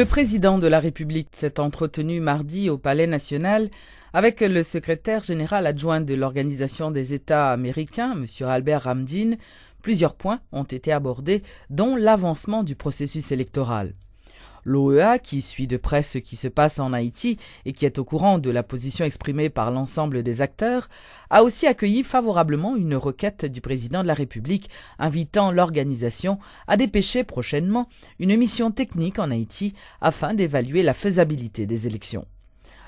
Le président de la République s'est entretenu mardi au Palais national avec le secrétaire général adjoint de l'Organisation des États américains, M. Albert Ramdin. Plusieurs points ont été abordés, dont l'avancement du processus électoral. L'OEA, qui suit de près ce qui se passe en Haïti et qui est au courant de la position exprimée par l'ensemble des acteurs, a aussi accueilli favorablement une requête du président de la République invitant l'organisation à dépêcher prochainement une mission technique en Haïti afin d'évaluer la faisabilité des élections.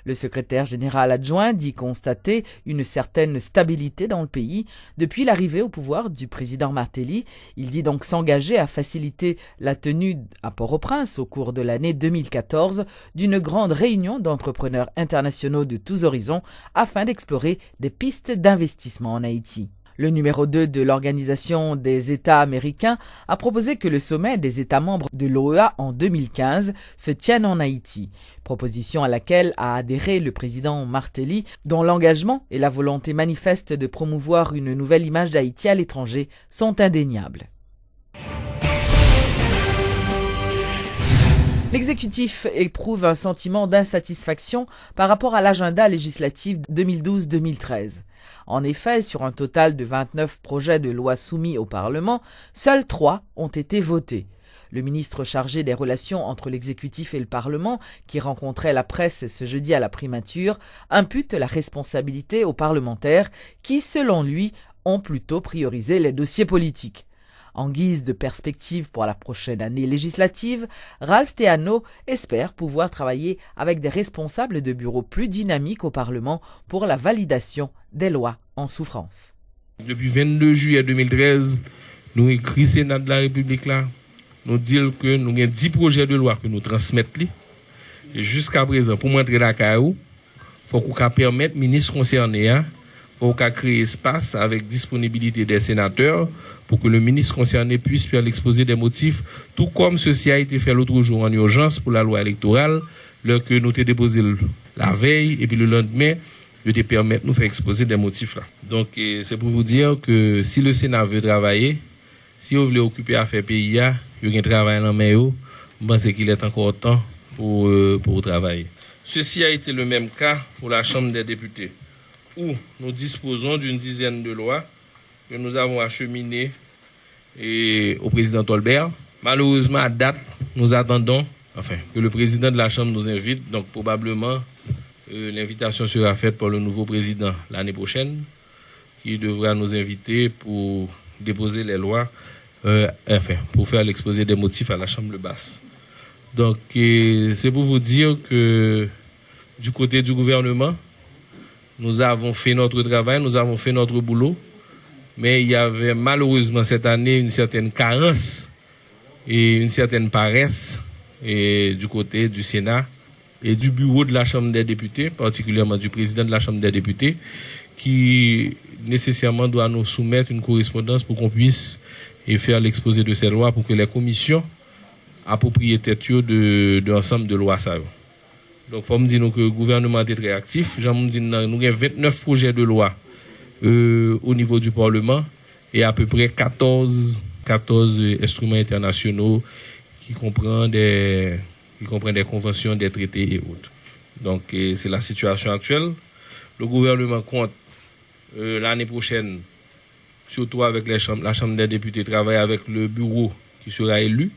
Le secrétaire général adjoint dit constater une certaine stabilité dans le pays depuis l'arrivée au pouvoir du président Martelly. Il dit donc s'engager à faciliter la tenue à Port-au-Prince au cours de l'année 2014 d'une grande réunion d'entrepreneurs internationaux de tous horizons afin d'explorer des pistes d'investissement en Haïti. Le numéro 2 de l'Organisation des États américains a proposé que le sommet des États membres de l'OEA en 2015 se tienne en Haïti, proposition à laquelle a adhéré le président Martelly, dont l'engagement et la volonté manifeste de promouvoir une nouvelle image d'Haïti à l'étranger sont indéniables. L'exécutif éprouve un sentiment d'insatisfaction par rapport à l'agenda législatif 2012-2013. En effet, sur un total de 29 projets de loi soumis au Parlement, seuls 3 ont été votés. Le ministre chargé des relations entre l'exécutif et le Parlement, qui rencontrait la presse ce jeudi à la primature, impute la responsabilité aux parlementaires qui, selon lui, ont plutôt priorisé les dossiers politiques. En guise de perspective pour la prochaine année législative, Ralph Théano espère pouvoir travailler avec des responsables de bureaux plus dynamiques au Parlement pour la validation des lois en souffrance. Depuis 22 juillet 2013, nous écrit Sénat de la République là, nous disons que nous avons 10 projets de loi que nous transmettons. Et jusqu'à présent, pour montrer la CAO, il faut qu'on permette aux ministres concernés, pour qu'on crée espace avec disponibilité des sénateurs pour que le ministre concerné puisse faire l'exposé des motifs, tout comme ceci a été fait l'autre jour en urgence pour la loi électorale, lorsque nous avons déposé la veille et puis le lendemain, de te permettre de nous faire exposer des motifs là. Donc c'est pour vous dire que si le Sénat veut travailler, si vous voulez occuper à faire pays, il y a un travail dans main, je pense qu'il est encore temps pour travailler. Ceci a été le même cas pour la Chambre des députés, où nous disposons d'une dizaine de lois que nous avons acheminées au président Tolbert. Malheureusement, à date, nous attendons que le président de la Chambre nous invite. Donc probablement, l'invitation sera faite par le nouveau président l'année prochaine, qui devra nous inviter pour déposer les lois, pour faire l'exposé des motifs à la Chambre basse. Donc c'est pour vous dire que du côté du gouvernement, nous avons fait notre travail, nous avons fait notre boulot, mais il y avait malheureusement cette année une certaine carence et une certaine paresse du côté du Sénat et du bureau de la Chambre des députés, particulièrement du président de la Chambre des députés, qui nécessairement doit nous soumettre une correspondance pour qu'on puisse faire l'exposé de ces lois pour que les commissions approprient tête de l'ensemble de lois ça. Donc, il faut me dire que le gouvernement est très actif. Nous avons 29 projets de loi au niveau du Parlement et à peu près 14 instruments internationaux qui comprennent des conventions, des traités et autres. Donc, c'est la situation actuelle. Le gouvernement compte l'année prochaine, surtout avec la Chambre des députés, travailler avec le bureau qui sera élu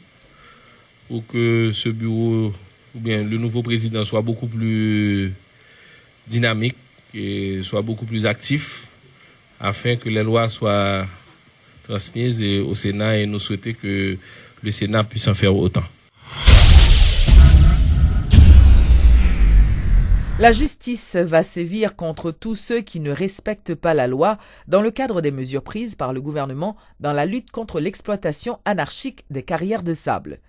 pour que ce bureau ou bien le nouveau président soit beaucoup plus dynamique et soit beaucoup plus actif afin que les lois soient transmises au Sénat et nous souhaitons que le Sénat puisse en faire autant. La justice va sévir contre tous ceux qui ne respectent pas la loi dans le cadre des mesures prises par le gouvernement dans la lutte contre l'exploitation anarchique des carrières de sable.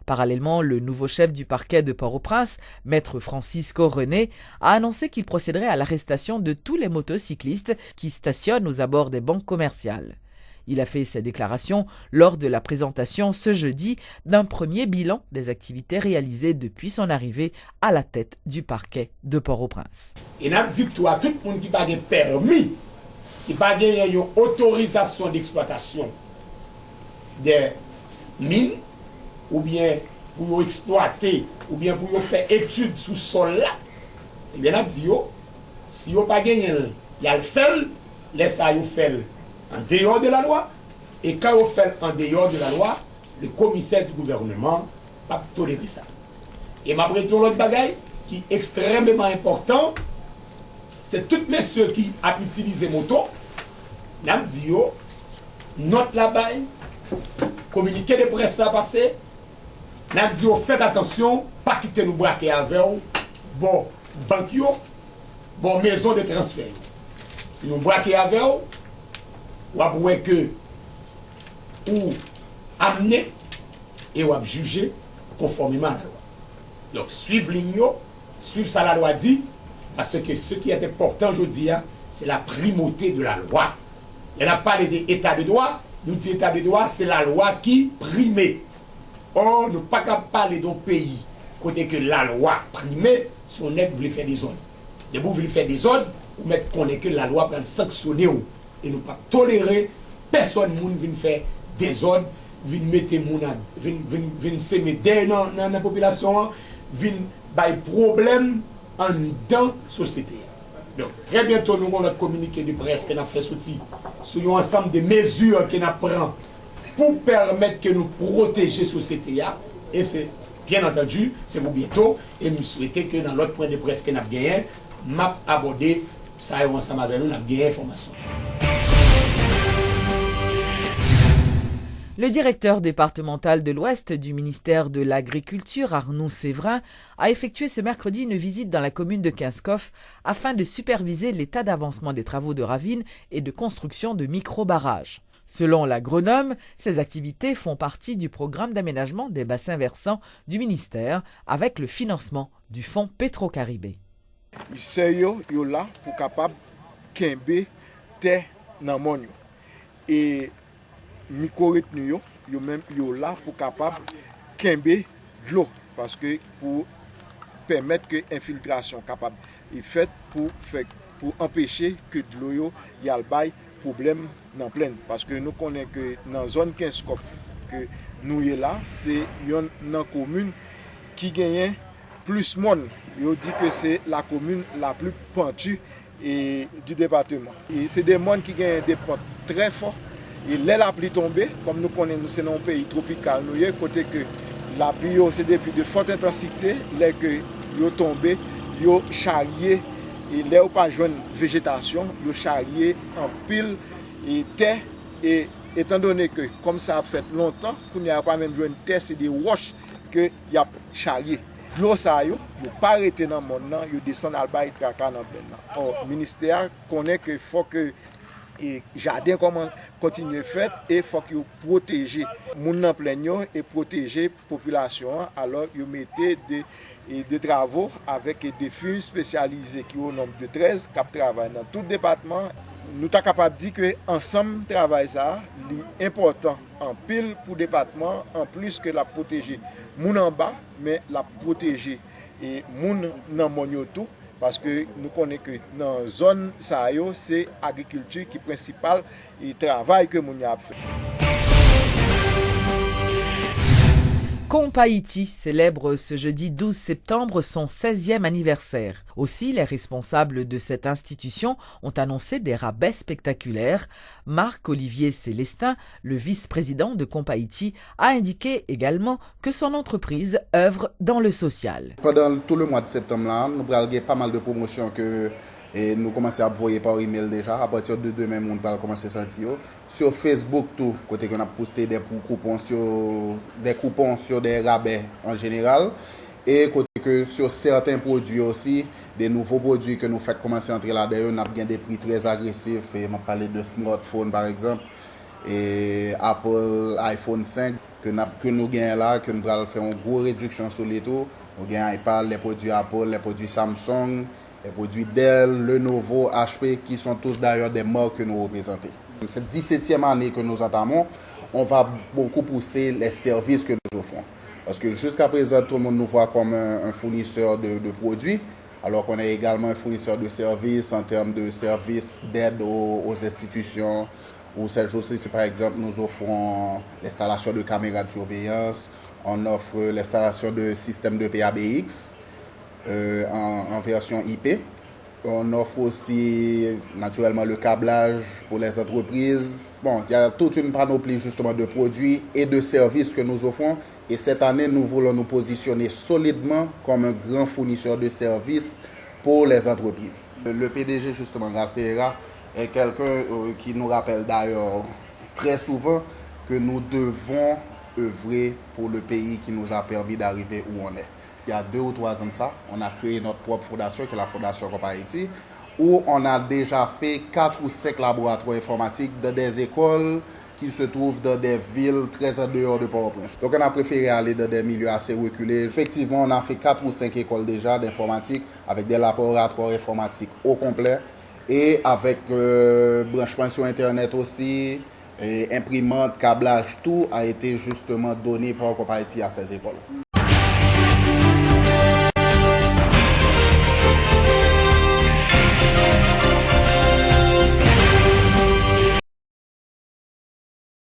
Parallèlement, le nouveau chef du parquet de Port-au-Prince, maître Francisco René, a annoncé qu'il procéderait à l'arrestation de tous les motocyclistes qui stationnent aux abords des banques commerciales. Il a fait ces déclarations lors de la présentation ce jeudi d'un premier bilan des activités réalisées depuis son arrivée à la tête du parquet de Port-au-Prince. Et n'a dit tout le monde qui n'a pas de permis, qui n'a pas d'autorisation d'exploitation des mines ou bien pour exploiter ou bien pour faire étude sous sol là, eh bien, on dit, si vous n'avez pas gagné, il y a le fait, laissez vous faire en dehors de la loi, et quand vous faites en dehors de la loi, le commissaire du gouvernement va pas tolérer ça. Et ma prédiction, l'autre bagaille qui est extrêmement important, c'est tous les ceux qui ont utilisé moto, nous dit, note là-bas, communiqué de presse là passé, nous dit, faites attention, pas quitter nous braquer avec vous, bon, banque, bon, maison de transfert. Si nous braquons avec vous, vous avouez que ou amener et ou juger conformément à la loi. Donc, suivre l'igno, suivre ça la loi dit, parce que ce qui est important aujourd'hui, c'est la primauté de la loi. Il y a parlé d'état de droit, nous disons état de droit, c'est la loi qui prime. Or, nous ne pouvons pas parler d'un pays côté que la loi prime, si on voulait faire des zones. De vous voulez faire des zones, vous mettez qu'on est que la loi va sanctionner et nous ne pas tolérer personne qui vient faire des zones, vient mettre vient s'aimer dans la population, vient faire problème en dans la société. Donc, très bientôt, nous allons communiquer de presse que nous avons fait sortir sur un ensemble de mesures que nous prenons pour permettre que nous protéger la société. Et c'est bien entendu, c'est pour bientôt. Et nous souhaitons que dans l'autre point de presse que nous avons gagné, m'a abordé ça ensemble avec nous, nous avons gagné l'information. Le directeur départemental de l'Ouest du ministère de l'Agriculture, Arnaud Séverin, a effectué ce mercredi une visite dans la commune de Kinskov afin de superviser l'état d'avancement des travaux de ravines et de construction de micro-barrages. Selon l'agronome, ces activités font partie du programme d'aménagement des bassins versants du ministère avec le financement du fonds Petro-Caribé. C'est là pour capable kembe terre dans monde et micro-retenue yo même yo là pour capable kembe de l'eau parce que pour permettre que infiltration capable est faite pour empêcher que de l'eau y a le bail problème dans plaine parce que nous connaissons que dans zone Kinskov que nous est là c'est une commune qui gagne plus monde. Yo dit que c'est la commune la plus pentue du département. Et c'est des mondes qui gagnent des pentes très forts. Et la pluie tombée, comme nous connaissons, c'est un pays tropical, nous y est côté que la pluie c'est des pluies de forte intensité, les que yo tombé, yo charrié et là pas jeune végétation, yo charrié en pile et terre et étant donné que comme ça a fait longtemps, qu'on n'y a pas même une terre, c'est des roches que y a charrié. L'eau ça yo pas arrêté dans monde nan, yo descend al bay traka dans plein nan. Or ministère connaît que faut que et jardin comment continuer fait et faut que protéger moun nan plein yo et protéger population alors yo mettez des travaux avec des firmes spécialisées qui au nombre de 13 qui travaillent dans tout département. Nous sommes capables de dire que ensemble travail ça est important en pile pour le département en plus que la protéger moun en bas mais la protéger et moun nan mon tout parce que nous connaissons que dans la zone ça c'est agriculture qui est principal et travail que moun a fait. Compa-Iti célèbre ce jeudi 12 septembre son 16e anniversaire. Aussi, les responsables de cette institution ont annoncé des rabais spectaculaires. Marc-Olivier Célestin, le vice-président de Compa-Iti, a indiqué également que son entreprise œuvre dans le social. Pendant tout le mois de septembre, là, nous avons pas mal de promotions que et nous commençons à envoyer par email déjà. À partir de demain, nous allons commencer à sentir. Sur Facebook, tout, côté qu'on a posté des coupons sur des rabais en général. Et côté que sur certains produits aussi, des nouveaux produits que nous faisons commencer à entrer là-dedans, nous avons des prix très agressifs. Et on parlé de smartphones par exemple. Et Apple iPhone 5 que nous gagnons là, que nous allons faire une grosse réduction sur les taux. Nous gagnons iPad, les produits Apple, les produits Samsung, les produits Dell, Lenovo, HP, qui sont tous d'ailleurs des marques que nous représentons. Cette 17e année que nous entamons, on va beaucoup pousser les services que nous offrons. Parce que jusqu'à présent, tout le monde nous voit comme un fournisseur de produits, alors qu'on est également un fournisseur de services en termes de services d'aide aux institutions. Ou cette chose-ci, par exemple, nous offrons l'installation de caméras de surveillance, On offre l'installation de systèmes de PABX en version IP. On offre aussi naturellement le câblage pour les entreprises. Bon, il y a toute une panoplie justement de produits et de services que nous offrons. Et cette année, nous voulons nous positionner solidement comme un grand fournisseur de services pour les entreprises. Le PDG justement, Ralph Pereira, est quelqu'un qui nous rappelle d'ailleurs très souvent que nous devons œuvrer pour le pays qui nous a permis d'arriver où on est. Il y a 2 ou 3 ans de ça, on a créé notre propre fondation, qui est la Fondation Coop Haïti, où on a déjà fait 4 ou 5 laboratoires informatiques dans des écoles qui se trouvent dans des villes très en dehors de Port-au-Prince. Donc on a préféré aller dans des milieux assez reculés. Effectivement, on a fait 4 ou 5 écoles déjà d'informatique avec des laboratoires informatiques au complet et avec branchement sur Internet aussi, et imprimante, câblage, tout a été justement donné par Coop Haïti à ces écoles.